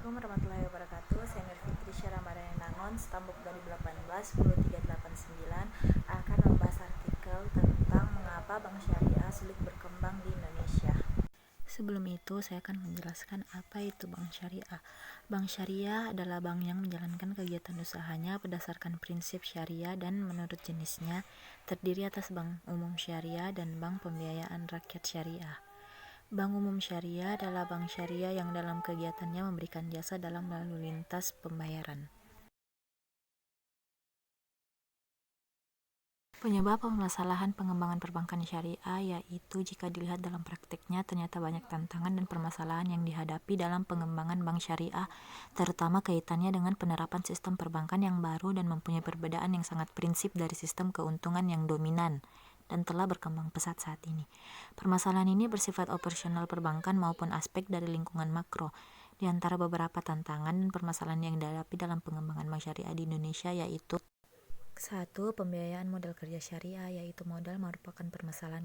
Assalamualaikum warahmatullahi wabarakatuh. Saya Nur Fitri Syara Maryani Nangon, Stambuk 2018 10389 akan membahas artikel tentang mengapa bank syariah sulit berkembang di Indonesia. Sebelum itu, saya akan menjelaskan apa itu bank syariah. Bank syariah adalah bank yang menjalankan kegiatan usahanya berdasarkan prinsip syariah dan menurut jenisnya terdiri atas bank umum syariah dan bank pembiayaan rakyat syariah. Bank umum syariah adalah bank syariah yang dalam kegiatannya memberikan jasa dalam lalu lintas pembayaran. Penyebab permasalahan pengembangan perbankan syariah yaitu jika dilihat dalam praktiknya ternyata banyak tantangan dan permasalahan yang dihadapi dalam pengembangan bank syariah, terutama kaitannya dengan penerapan sistem perbankan yang baru dan mempunyai perbedaan yang sangat prinsip dari sistem keuntungan yang dominan dan telah berkembang pesat saat ini. Permasalahan ini bersifat operasional perbankan maupun aspek dari lingkungan makro. Di antara beberapa tantangan dan permasalahan yang dihadapi dalam pengembangan bank syariah di Indonesia yaitu 1. Pembiayaan modal kerja syariah, yaitu modal merupakan permasalahan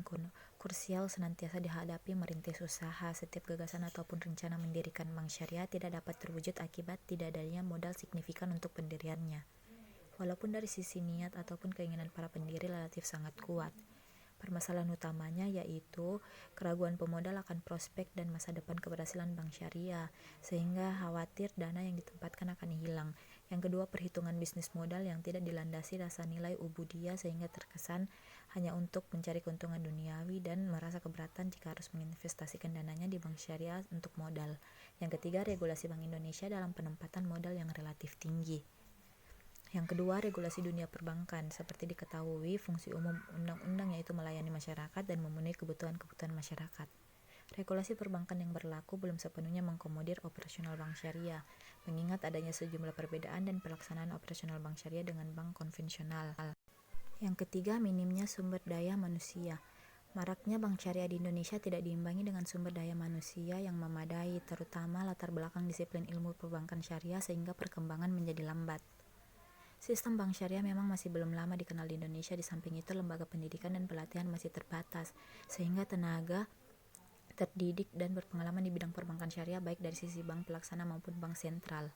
krusial senantiasa dihadapi merintis usaha. Setiap gagasan ataupun rencana mendirikan bank syariah tidak dapat terwujud akibat tidak adanya modal signifikan untuk pendiriannya. Walaupun dari sisi niat ataupun keinginan para pendiri relatif sangat kuat. Permasalahan utamanya yaitu keraguan pemodal akan prospek dan masa depan keberhasilan bank syariah, sehingga khawatir dana yang ditempatkan akan hilang. Yang kedua, perhitungan bisnis modal yang tidak dilandasi rasa nilai ubudiyah sehingga terkesan hanya untuk mencari keuntungan duniawi dan merasa keberatan jika harus menginvestasikan dananya di bank syariah untuk modal. Yang ketiga, regulasi Bank Indonesia dalam penempatan modal yang relatif tinggi. Yang kedua, regulasi dunia perbankan. Seperti diketahui, fungsi umum undang-undang yaitu melayani masyarakat dan memenuhi kebutuhan-kebutuhan masyarakat. Regulasi perbankan yang berlaku belum sepenuhnya mengkomodir operasional bank syariah, mengingat adanya sejumlah perbedaan dan pelaksanaan operasional bank syariah dengan bank konvensional. Yang ketiga, minimnya sumber daya manusia. Maraknya bank syariah di Indonesia tidak diimbangi dengan sumber daya manusia yang memadai, terutama latar belakang disiplin ilmu perbankan syariah sehingga perkembangan menjadi lambat. Sistem bank syariah memang masih belum lama dikenal di Indonesia, di samping itu lembaga pendidikan dan pelatihan masih terbatas, sehingga tenaga terdidik dan berpengalaman di bidang perbankan syariah baik dari sisi bank pelaksana maupun bank sentral.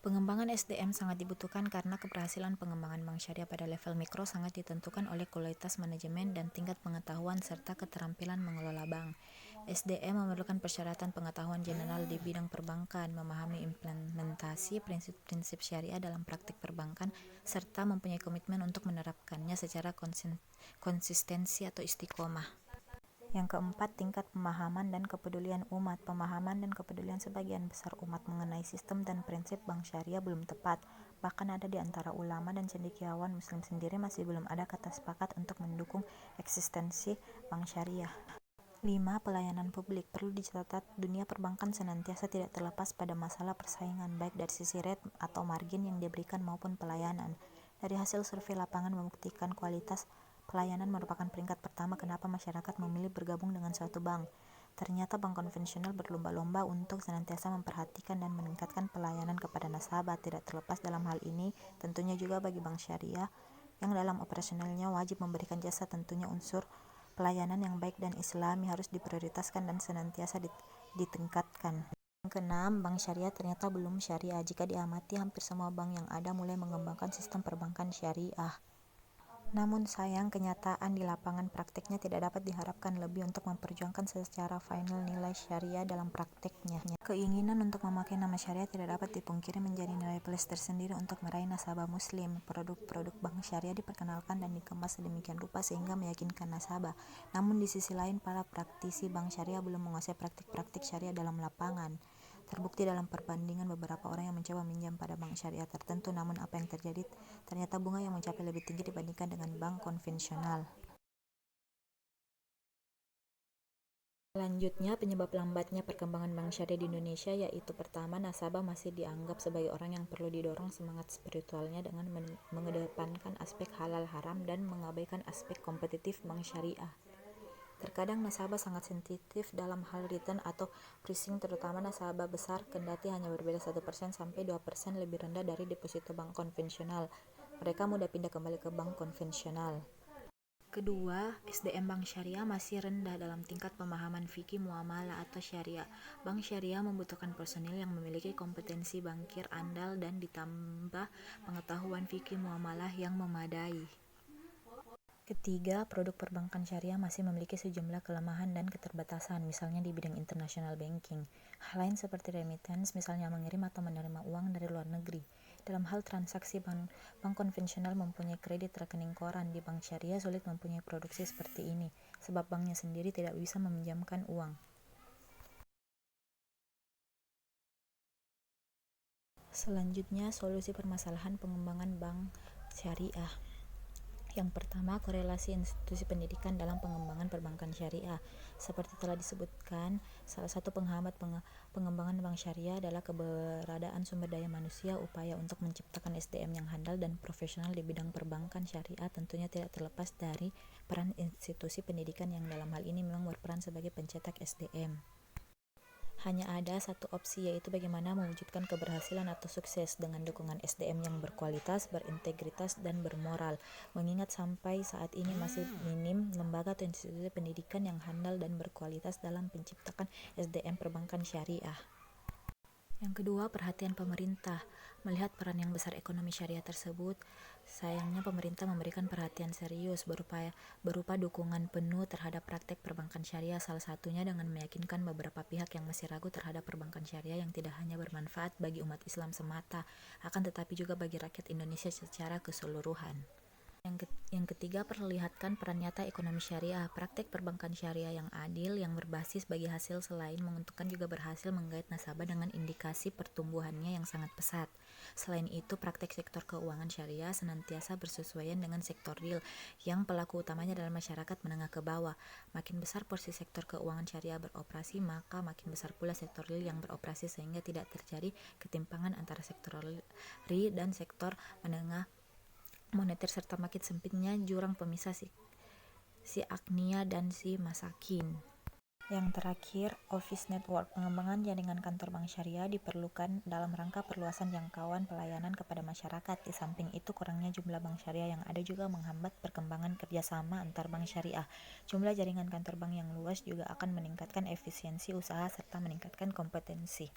Pengembangan SDM sangat dibutuhkan karena keberhasilan pengembangan bank syariah pada level mikro sangat ditentukan oleh kualitas manajemen dan tingkat pengetahuan serta keterampilan mengelola bank. SDM memerlukan persyaratan pengetahuan general di bidang perbankan, memahami implementasi prinsip-prinsip syariah dalam praktik perbankan, serta mempunyai komitmen untuk menerapkannya secara konsistensi atau istiqomah. Yang keempat, tingkat pemahaman dan kepedulian umat. Pemahaman dan kepedulian sebagian besar umat mengenai sistem dan prinsip bank syariah belum tepat. Bahkan ada di antara ulama dan cendekiawan muslim sendiri masih belum ada kata sepakat untuk mendukung eksistensi bank syariah. 5. Pelayanan publik. Perlu dicatat, dunia perbankan senantiasa tidak terlepas pada masalah persaingan, baik dari sisi rate atau margin yang diberikan maupun pelayanan. Dari hasil survei lapangan membuktikan kualitas pelayanan merupakan peringkat pertama kenapa masyarakat memilih bergabung dengan suatu bank. Ternyata bank konvensional berlomba-lomba untuk senantiasa memperhatikan dan meningkatkan pelayanan kepada nasabah. Tidak terlepas dalam hal ini, tentunya juga bagi bank syariah yang dalam operasionalnya wajib memberikan jasa, tentunya unsur pelayanan yang baik dan islami harus diprioritaskan dan senantiasa ditingkatkan. Yang keenam, bank syariah ternyata belum syariah. Jika diamati, hampir semua bank yang ada mulai mengembangkan sistem perbankan syariah. Namun sayang, kenyataan di lapangan praktiknya tidak dapat diharapkan lebih untuk memperjuangkan secara final nilai syariah dalam praktiknya. Keinginan untuk memakai nama syariah tidak dapat dipungkiri menjadi nilai plus tersendiri untuk meraih nasabah muslim. Produk-produk bank syariah diperkenalkan dan dikemas sedemikian rupa sehingga meyakinkan nasabah. Namun di sisi lain, para praktisi bank syariah belum menguasai praktik-praktik syariah dalam lapangan. Terbukti dalam perbandingan beberapa orang yang mencoba minjam pada bank syariah tertentu, namun apa yang terjadi? Ternyata bunga yang mencapai lebih tinggi dibandingkan dengan bank konvensional. Selanjutnya, penyebab lambatnya perkembangan bank syariah di Indonesia yaitu pertama, nasabah masih dianggap sebagai orang yang perlu didorong semangat spiritualnya dengan mengedepankan aspek halal haram dan mengabaikan aspek kompetitif bank syariah. Terkadang nasabah sangat sensitif dalam hal return atau pricing, terutama nasabah besar, kendati hanya berbeda 1% sampai 2% lebih rendah dari deposito bank konvensional. Mereka mudah pindah kembali ke bank konvensional. Kedua, SDM bank syariah masih rendah dalam tingkat pemahaman fikih muamalah atau syariah. Bank syariah membutuhkan personil yang memiliki kompetensi bankir andal dan ditambah pengetahuan fikih muamalah yang memadai. Ketiga, produk perbankan syariah masih memiliki sejumlah kelemahan dan keterbatasan, misalnya di bidang international banking. Hal lain seperti remittance, misalnya mengirim atau menerima uang dari luar negeri. Dalam hal transaksi, bank konvensional mempunyai kredit rekening koran. Di bank syariah sulit mempunyai produksi seperti ini, sebab banknya sendiri tidak bisa meminjamkan uang. Selanjutnya, solusi permasalahan pengembangan bank syariah. Yang pertama, korelasi institusi pendidikan dalam pengembangan perbankan syariah. Seperti telah disebutkan, salah satu penghambat pengembangan bank syariah adalah keberadaan sumber daya manusia. Upaya untuk menciptakan SDM yang handal dan profesional di bidang perbankan syariah tentunya tidak terlepas dari peran institusi pendidikan yang dalam hal ini memang berperan sebagai pencetak SDM. Hanya ada satu opsi, yaitu bagaimana mewujudkan keberhasilan atau sukses dengan dukungan SDM yang berkualitas, berintegritas, dan bermoral. Mengingat sampai saat ini masih minim lembaga atau institusi pendidikan yang handal dan berkualitas dalam penciptakan SDM perbankan syariah. Yang kedua, perhatian pemerintah. Melihat peran yang besar ekonomi syariah tersebut, sayangnya pemerintah memberikan perhatian serius berupa dukungan penuh terhadap praktek perbankan syariah, salah satunya dengan meyakinkan beberapa pihak yang masih ragu terhadap perbankan syariah yang tidak hanya bermanfaat bagi umat Islam semata, akan tetapi juga bagi rakyat Indonesia secara keseluruhan. Yang ketiga, perlihatkan peran nyata ekonomi syariah. Praktek perbankan syariah yang adil, yang berbasis bagi hasil selain menguntungkan juga berhasil menggait nasabah dengan indikasi pertumbuhannya yang sangat pesat. Selain itu, praktek sektor keuangan syariah senantiasa bersesuaian dengan sektor real, yang pelaku utamanya adalah masyarakat menengah ke bawah. Makin besar porsi sektor keuangan syariah beroperasi, maka makin besar pula sektor real yang beroperasi, sehingga tidak terjadi ketimpangan antara sektor real dan sektor menengah moneter, serta makin sempitnya jurang pemisah si agnia dan si masakin. Yang terakhir, office network. Pengembangan jaringan kantor bank syariah diperlukan dalam rangka perluasan jangkauan pelayanan kepada masyarakat. Di samping itu, kurangnya jumlah bank syariah yang ada juga menghambat perkembangan kerjasama antar bank syariah. Jumlah jaringan kantor bank yang luas juga akan meningkatkan efisiensi usaha serta meningkatkan kompetensi.